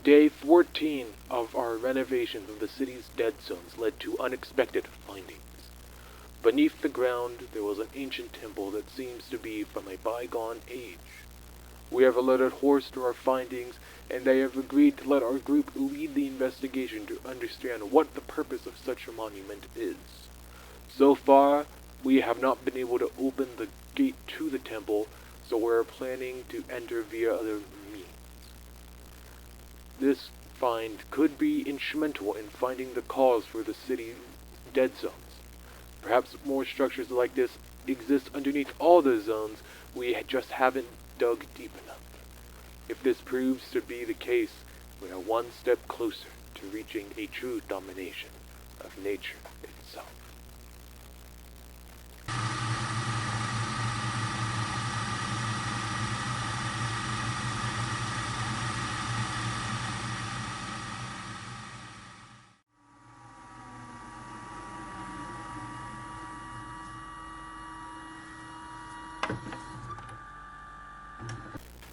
Day 14 of our renovations of the city's dead zones led to unexpected findings. Beneath the ground, there was an ancient temple that seems to be from a bygone age. We have alerted Horse to our findings, and they have agreed to let our group lead the investigation to understand what the purpose of such a monument is. So far, we have not been able to open the gate to the temple, so we're planning to enter via other means. This find could be instrumental in finding the cause for the city's dead zones. Perhaps more structures like this exist underneath all the zones, we just haven't dug deep enough. If this proves to be the case, we are one step closer to reaching a true domination of nature itself.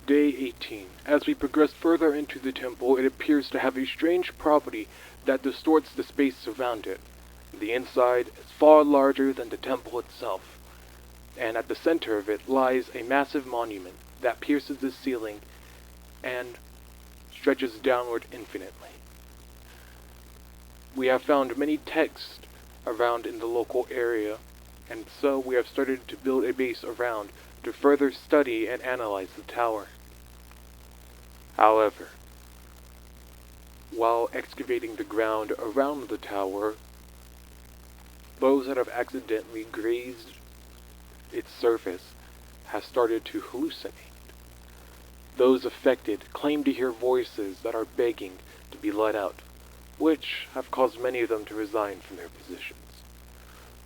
Day 18. As we progress further into the temple, it appears to have a strange property that distorts the space around it. The inside is far larger than the temple itself, and at the center of it lies a massive monument that pierces the ceiling and stretches downward infinitely. We have found many texts around in the local area, and so we have started to build a base around to further study and analyze the tower. However, while excavating the ground around the tower, those that have accidentally grazed its surface have started to hallucinate. Those affected claim to hear voices that are begging to be let out, which have caused many of them to resign from their positions.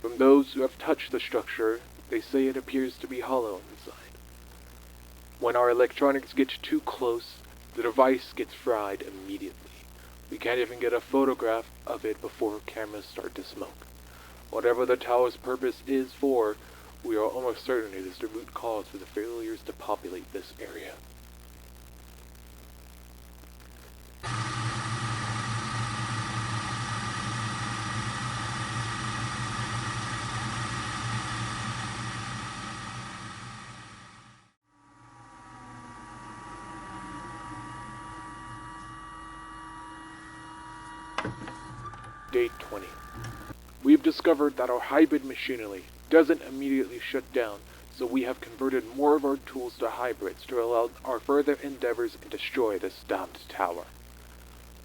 From those who have touched the structure, they say it appears to be hollow inside. When our electronics get too close, the device gets fried immediately. We can't even get a photograph of it before cameras start to smoke. Whatever the tower's purpose is for, we are almost certain it is the root cause for the failures to populate this area. Day 20. We've discovered that our hybrid machinery doesn't immediately shut down, so we have converted more of our tools to hybrids to allow our further endeavors and destroy this damned tower.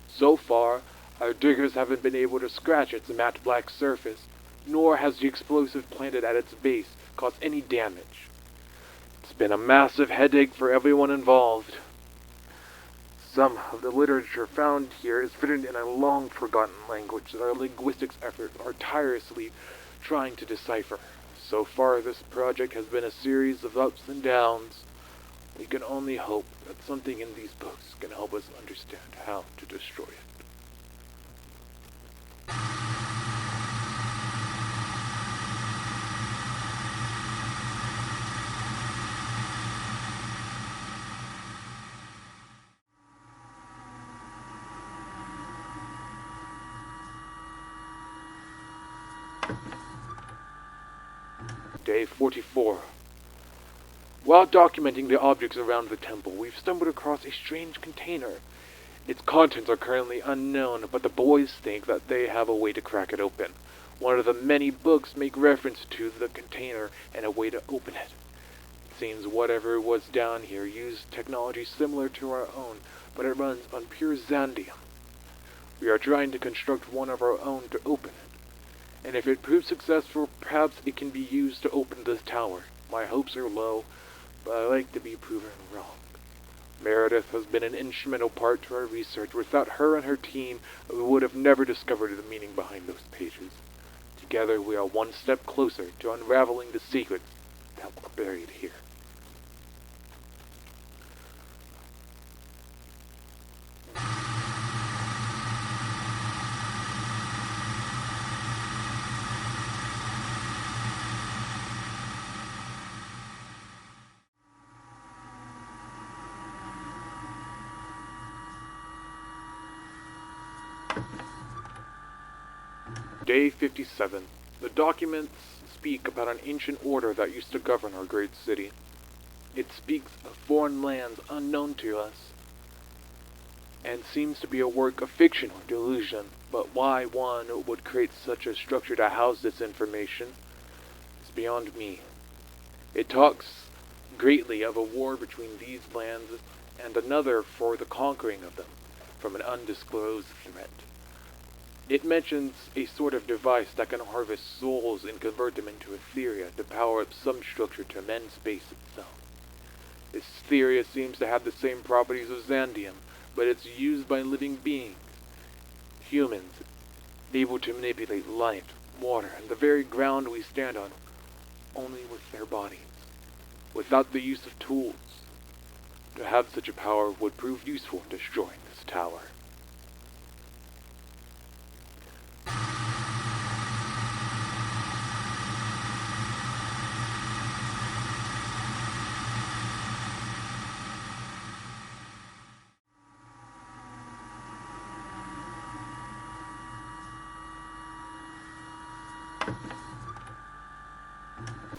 So far, our diggers haven't been able to scratch its matte black surface, nor has the explosive planted at its base caused any damage. It's been a massive headache for everyone involved. Some of the literature found here is written in a long-forgotten language that our linguistics efforts are tirelessly trying to decipher. So far, this project has been a series of ups and downs. We can only hope that something in these books can help us understand how to destroy it. Day 44. While documenting the objects around the temple, we've stumbled across a strange container. Its contents are currently unknown, but the boys think that they have a way to crack it open. One of the many books make reference to the container and a way to open it. It seems whatever was down here used technology similar to our own, but it runs on pure Zandium. We are trying to construct one of our own to open it, and if it proves successful, perhaps it can be used to open this tower. My hopes are low, but I like to be proven wrong. Meredith has been an instrumental part to our research. Without her and her team, we would have never discovered the meaning behind those pages. Together, we are one step closer to unraveling the secrets that were buried here. Day 57. The documents speak about an ancient order that used to govern our great city. It speaks of foreign lands unknown to us, and seems to be a work of fiction or delusion. But why one would create such a structure to house this information is beyond me. It talks greatly of a war between these lands and another for the conquering of them from an undisclosed threat. It mentions a sort of device that can harvest souls and convert them into etheria to power up some structure to amend space itself. This etheria seems to have the same properties as Zandium, but it's used by living beings. Humans, able to manipulate light, water, and the very ground we stand on, only with their bodies, without the use of tools. To have such a power would prove useful in destroying this tower.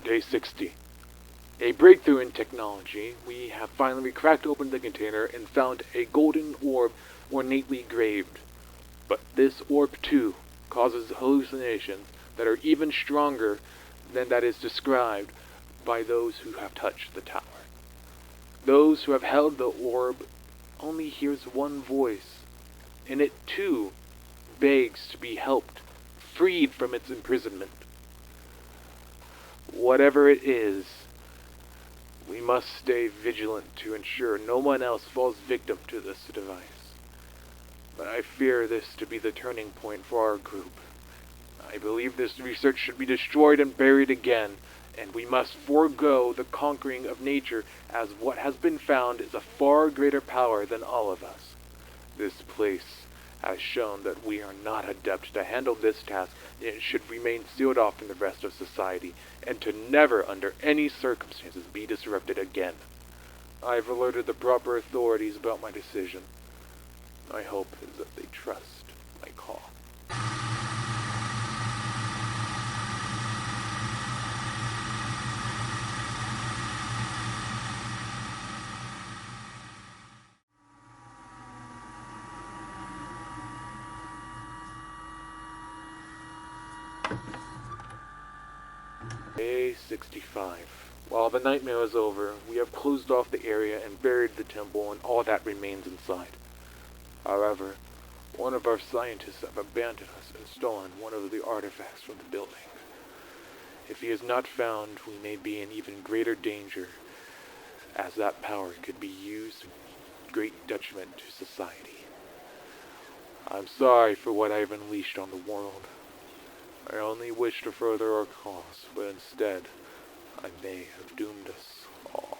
Day 60. A breakthrough in technology. We have finally cracked open the container and found a golden orb ornately engraved. But this orb too causes hallucinations that are even stronger than that is described by those who have touched the tower. Those who have held the orb only hears one voice, and it too begs to be helped, freed from its imprisonment. Whatever it is, we must stay vigilant to ensure no one else falls victim to this device. But I fear this to be the turning point for our group. I believe this research should be destroyed and buried again, and we must forego the conquering of nature, as what has been found is a far greater power than all of us. This place has shown that we are not adept to handle this task, and it should remain sealed off from the rest of society, and to never, under any circumstances, be disrupted again. I have alerted the proper authorities about my decision. My hope is that they trust my call. Day 65. While the nightmare is over, we have closed off the area and buried the temple and all that remains inside. However, one of our scientists have abandoned us and stolen one of the artifacts from the building. If he is not found, we may be in even greater danger, as that power could be used to great detriment to society. I'm sorry for what I have unleashed on the world. I only wish to further our cause, but instead, I may have doomed us all.